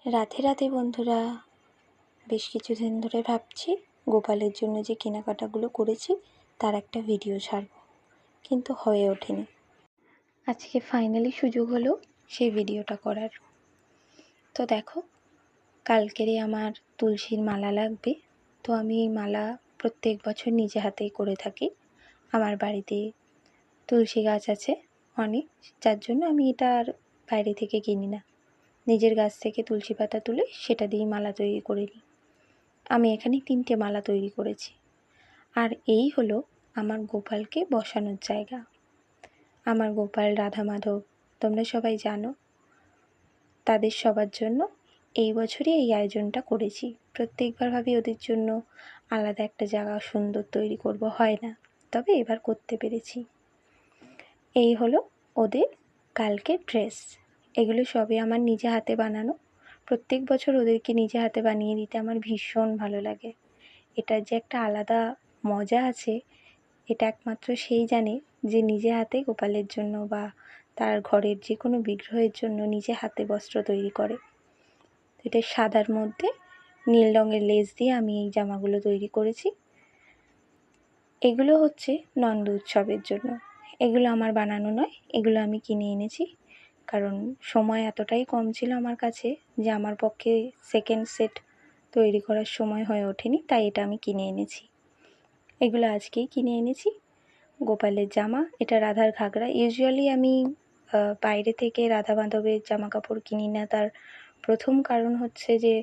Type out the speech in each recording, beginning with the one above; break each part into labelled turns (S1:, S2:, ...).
S1: রাধে রাধে বন্ধুরা, বেশ কিছুদিন ধরে ভাবছি গোপালের জন্য যে কেনাকাটাগুলো করেছি তার একটা ভিডিও ছাড়ব, কিন্তু হয়ে ওঠেনি। আজকে ফাইনালি সুযোগ হলো সেই ভিডিওটা করার। তো দেখো, কালকেরই আমার তুলসীর মালা লাগবে। তো আমি এই মালা প্রত্যেক বছর নিজে হাতেই করে থাকি। আমার বাড়িতে তুলসী গাছ আছে অনেক, যার জন্য আমি এটা আর বাইরে থেকে কিনি না। নিজের গাছ থেকে তুলসী পাতা তুলে সেটা দিয়েই মালা তৈরি করে নিই। আমি এখানে 3টে মালা তৈরি করেছি। আর এই হলো আমার গোপালকে বসানোর জায়গা। আমার গোপাল রাধা মাধব তোমরা সবাই জানো। তাদের সবার জন্য এই বছরই এই আয়োজনটা করেছি। প্রত্যেকবার ভাবি ওদের জন্য আলাদা একটা জায়গা সুন্দর তৈরি করব, হয় না, তবে এবার করতে পেরেছি। এই হলো ওদের কালকে ড্রেস। এগুলো সবই আমার নিজে হাতে বানানো। প্রত্যেক বছর ওদেরকে নিজে হাতে বানিয়ে দিতে আমার ভীষণ ভালো লাগে। এটার যে একটা আলাদা মজা আছে, এটা একমাত্র সেই জানে যে নিজে হাতে গোপালের জন্য বা তার ঘরের যে কোনো বিগ্রহের জন্য নিজে হাতে বস্ত্র তৈরি করে। এটা সাদার মধ্যে নীল রঙের লেস দিয়ে আমি এই জামাগুলো তৈরি করেছি। এগুলো হচ্ছে নন্দ উৎসবের জন্য। এগুলো আমার বানানো নয়, এগুলো আমি কিনে এনেছি। কারণ সময় এতটাই কম ছিল আমার কাছে যে আমার পক্ষে সেকেন্ড সেট তৈরি করার সময় হয়ে ওঠেনি, তাই এটা আমি কিনে এনেছি। এগুলো আজকেই কিনে এনেছি। গোপালের জামা, এটা রাধার ঘাগরা। ইউজুয়ালি আমি বাইরে থেকে রাধা মাধবের জামা কাপড় কিনি না। তার প্রথম কারণ হচ্ছে যে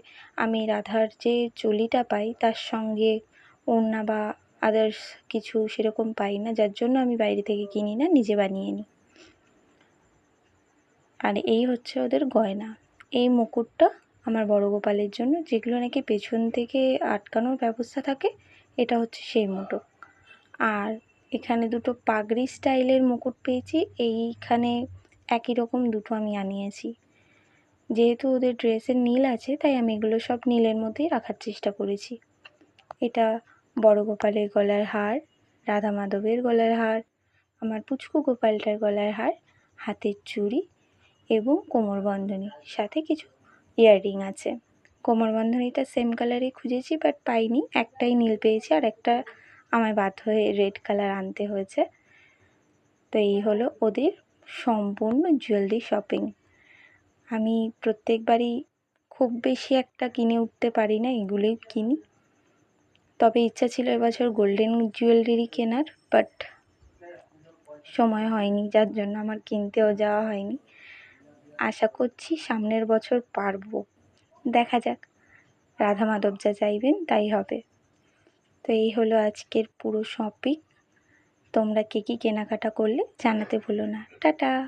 S1: আমি রাধার যে চুলিটা পাই তার সঙ্গে ওড়না বা আদার্স কিছু সেরকম পাই না, যার জন্য আমি বাইরে থেকে কিনি না, নিজে বানিয়ে নিই। আর এই হচ্ছে ওদের গয়না। এই মুকুটটা আমার বড় গোপালের জন্য, যেগুলো নাকি পেছন থেকে আটকানোর ব্যবস্থা থাকে, এটা হচ্ছে সেই মুকুট। আর এখানে দুটো পাগড়ি স্টাইলের মুকুট পেয়েছি। এইখানে একই রকম দুটো আমি আনিয়েছি। যেহেতু ওদের ড্রেসের নীল আছে, তাই আমি এগুলো সব নীলের মধ্যেই রাখার চেষ্টা করেছি। এটা বড় গোপালের গলার হার, রাধা মাধবের গলার হার, আমার পুচকু গোপালটার গলার হার, হাতের চুড়ি এবং কোমরবন্ধনী, সাথে কিছু ইয়াররিং আছে। কোমরবন্ধনীটা সেম কালারই খুঁজেছি, বাট পাইনি। একটাই নীল পেয়েছি আর একটা আমায় বাধ্য হয়ে রেড কালার আনতে হয়েছে। তো এই হলো ওদের সম্পূর্ণ জুয়েলারি শপিং। আমি প্রত্যেকবারই খুব বেশি একটা কিনে উঠতে পারি না, এগুলোই কিনি। তবে ইচ্ছা ছিল এবছর গোল্ডেন জুয়েলারি কেনার, বাট সময় হয়নি, যার জন্য আমার কিনতেও যাওয়া হয়নি। আশা করছি সামনের বছর পারবো। দেখা যাক, রাধা মাধব যা চাইবেন তাই হবে। তো এই হলো আজকের পুরো শপিং। তোমরা কে কী কেনাকাটা করলে জানাতে ভুলো না। টাটা।